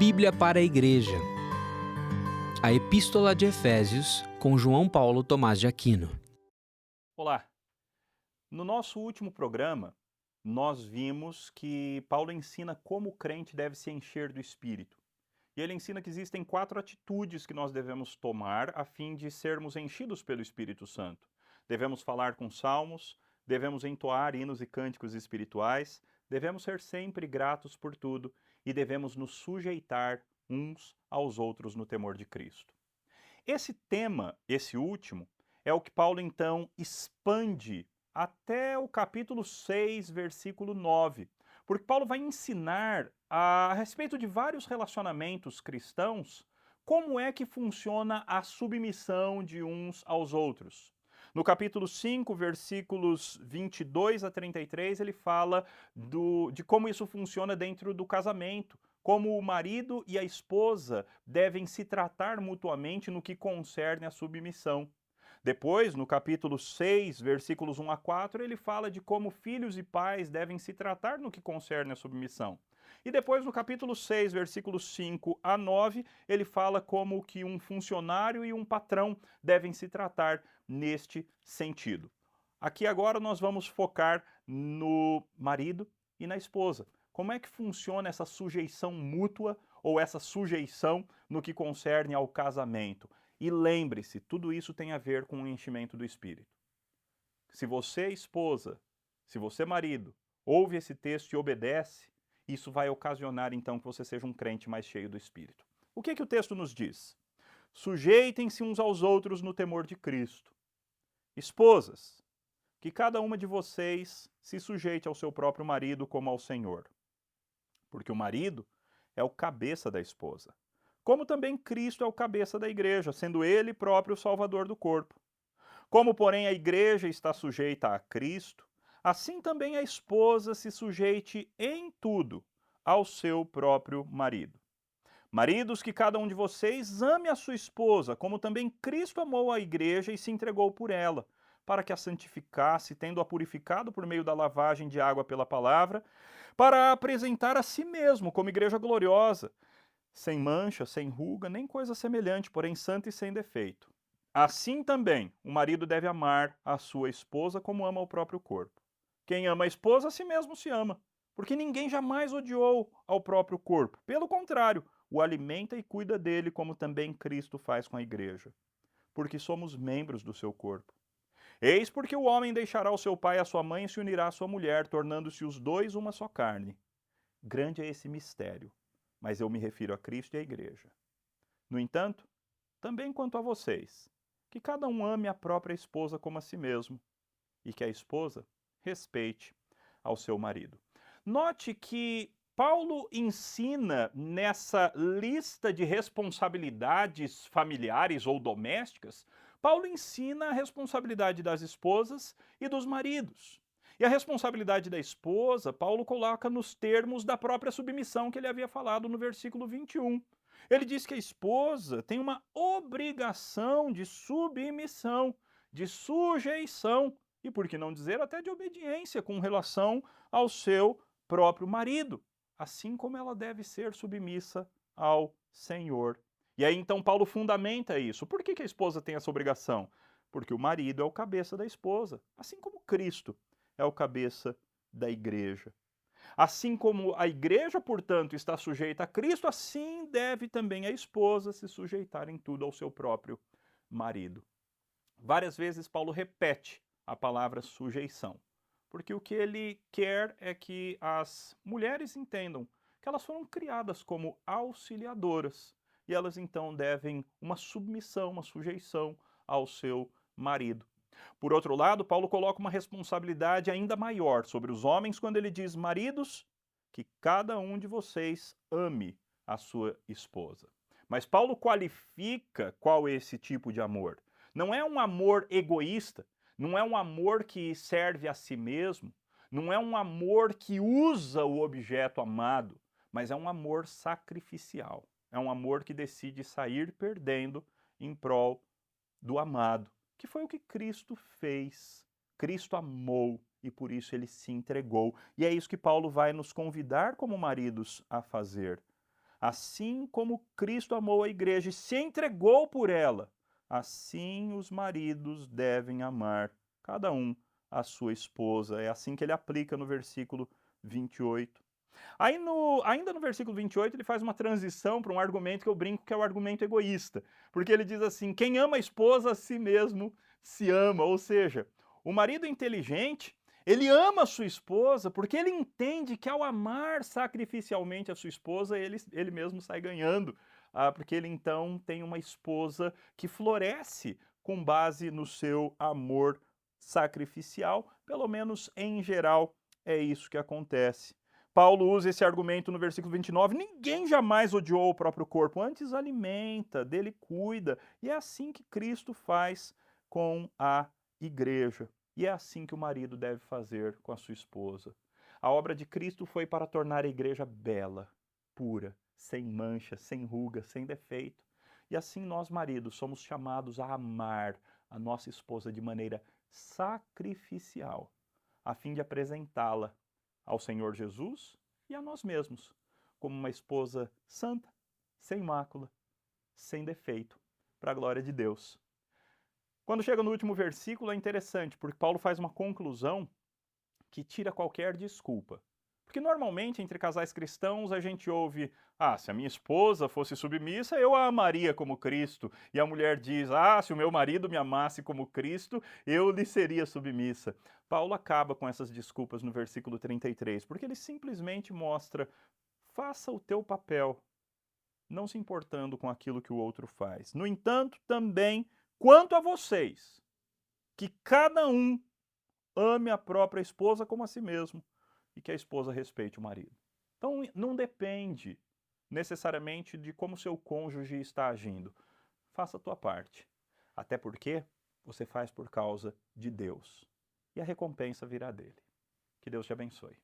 Bíblia para a Igreja. A Epístola de Efésios, com João Paulo Thomaz de Aquino. Olá! No nosso último programa, nós vimos que Paulo ensina como o crente deve se encher do Espírito. E ele ensina que existem 4 atitudes que nós devemos tomar a fim de sermos enchidos pelo Espírito Santo. Devemos falar com salmos, devemos entoar hinos e cânticos espirituais, devemos ser sempre gratos por tudo e devemos nos sujeitar uns aos outros no temor de Cristo. Esse tema, esse último, é o que Paulo então expande até o capítulo 6, versículo 9. Porque Paulo vai ensinar a respeito de vários relacionamentos cristãos como é que funciona a submissão de uns aos outros. No capítulo 5, versículos 22 a 33, ele fala de como isso funciona dentro do casamento, como o marido e a esposa devem se tratar mutuamente no que concerne a submissão. Depois, no capítulo 6, versículos 1 a 4, ele fala de como filhos e pais devem se tratar no que concerne a submissão. E depois, no capítulo 6, versículos 5 a 9, ele fala como que um funcionário e um patrão devem se tratar neste sentido. Aqui agora nós vamos focar no marido e na esposa. Como é que funciona essa sujeição mútua ou essa sujeição no que concerne ao casamento? E lembre-se, tudo isso tem a ver com o enchimento do Espírito. Se você, esposa, se você, marido, ouve esse texto e obedece, isso vai ocasionar então que você seja um crente mais cheio do Espírito. O que o texto nos diz? Sujeitem-se uns aos outros no temor de Cristo. Esposas, que cada uma de vocês se sujeite ao seu próprio marido como ao Senhor. Porque o marido é o cabeça da esposa. Como também Cristo é o cabeça da igreja, sendo ele próprio o salvador do corpo. Como, porém, a igreja está sujeita a Cristo, assim também a esposa se sujeite em tudo ao seu próprio marido. Maridos, que cada um de vocês ame a sua esposa, como também Cristo amou a igreja e se entregou por ela, para que a santificasse, tendo-a purificado por meio da lavagem de água pela palavra, para a apresentar a si mesmo como igreja gloriosa, sem mancha, sem ruga, nem coisa semelhante, porém santa e sem defeito. Assim também, o marido deve amar a sua esposa como ama o próprio corpo. Quem ama a esposa, a si mesmo se ama, porque ninguém jamais odiou ao próprio corpo. Pelo contrário, o alimenta e cuida dele, como também Cristo faz com a igreja, porque somos membros do seu corpo. Eis porque o homem deixará o seu pai e a sua mãe e se unirá à sua mulher, tornando-se os dois uma só carne. Grande é esse mistério, mas eu me refiro a Cristo e à igreja. No entanto, também quanto a vocês, que cada um ame a própria esposa como a si mesmo, e que a esposa respeite ao seu marido. Note que Paulo ensina nessa lista de responsabilidades familiares ou domésticas, Paulo ensina a responsabilidade das esposas e dos maridos. E a responsabilidade da esposa, Paulo coloca nos termos da própria submissão que ele havia falado no versículo 21. Ele diz que a esposa tem uma obrigação de submissão, de sujeição, e por que não dizer até de obediência com relação ao seu próprio marido, assim como ela deve ser submissa ao Senhor. E aí então Paulo fundamenta isso. Por que a esposa tem essa obrigação? Porque o marido é o cabeça da esposa, assim como Cristo é o cabeça da igreja. Assim como a igreja, portanto, está sujeita a Cristo, assim deve também a esposa se sujeitar em tudo ao seu próprio marido. Várias vezes Paulo repete a palavra sujeição, porque o que ele quer é que as mulheres entendam que elas foram criadas como auxiliadoras e elas então devem uma submissão, uma sujeição ao seu marido. Por outro lado, Paulo coloca uma responsabilidade ainda maior sobre os homens quando ele diz: maridos, que cada um de vocês ame a sua esposa. Mas Paulo qualifica qual é esse tipo de amor. Não é um amor egoísta, não é um amor que serve a si mesmo, não é um amor que usa o objeto amado, mas é um amor sacrificial. É um amor que decide sair perdendo em prol do amado, que foi o que Cristo fez. Cristo amou e por isso ele se entregou. E é isso que Paulo vai nos convidar como maridos a fazer. Assim como Cristo amou a igreja e se entregou por ela, assim os maridos devem amar cada um a sua esposa. É assim que ele aplica no versículo 28. Aí ainda no versículo 28 ele faz uma transição para um argumento que eu brinco que é o argumento egoísta, porque ele diz assim: quem ama a esposa a si mesmo se ama, ou seja, o marido inteligente, ele ama a sua esposa porque ele entende que ao amar sacrificialmente a sua esposa, ele mesmo sai ganhando, porque ele então tem uma esposa que floresce com base no seu amor sacrificial, pelo menos em geral é isso que acontece. Paulo usa esse argumento no versículo 29, ninguém jamais odiou o próprio corpo, antes alimenta, dele cuida, e é assim que Cristo faz com a igreja. E é assim que o marido deve fazer com a sua esposa. A obra de Cristo foi para tornar a igreja bela, pura, sem mancha, sem ruga, sem defeito. E assim nós, maridos, somos chamados a amar a nossa esposa de maneira sacrificial, a fim de apresentá-la ao Senhor Jesus e a nós mesmos, como uma esposa santa, sem mácula, sem defeito, para a glória de Deus. Quando chega no último versículo é interessante, porque Paulo faz uma conclusão que tira qualquer desculpa. Porque normalmente entre casais cristãos a gente ouve: se a minha esposa fosse submissa, eu a amaria como Cristo. E a mulher diz: se o meu marido me amasse como Cristo, eu lhe seria submissa. Paulo acaba com essas desculpas no versículo 33, porque ele simplesmente mostra: faça o teu papel, não se importando com aquilo que o outro faz. No entanto, também, quanto a vocês, que cada um ame a própria esposa como a si mesmo e que a esposa respeite o marido. Então, não depende necessariamente de como seu cônjuge está agindo. Faça a tua parte. Até porque você faz por causa de Deus. E a recompensa virá dele. Que Deus te abençoe.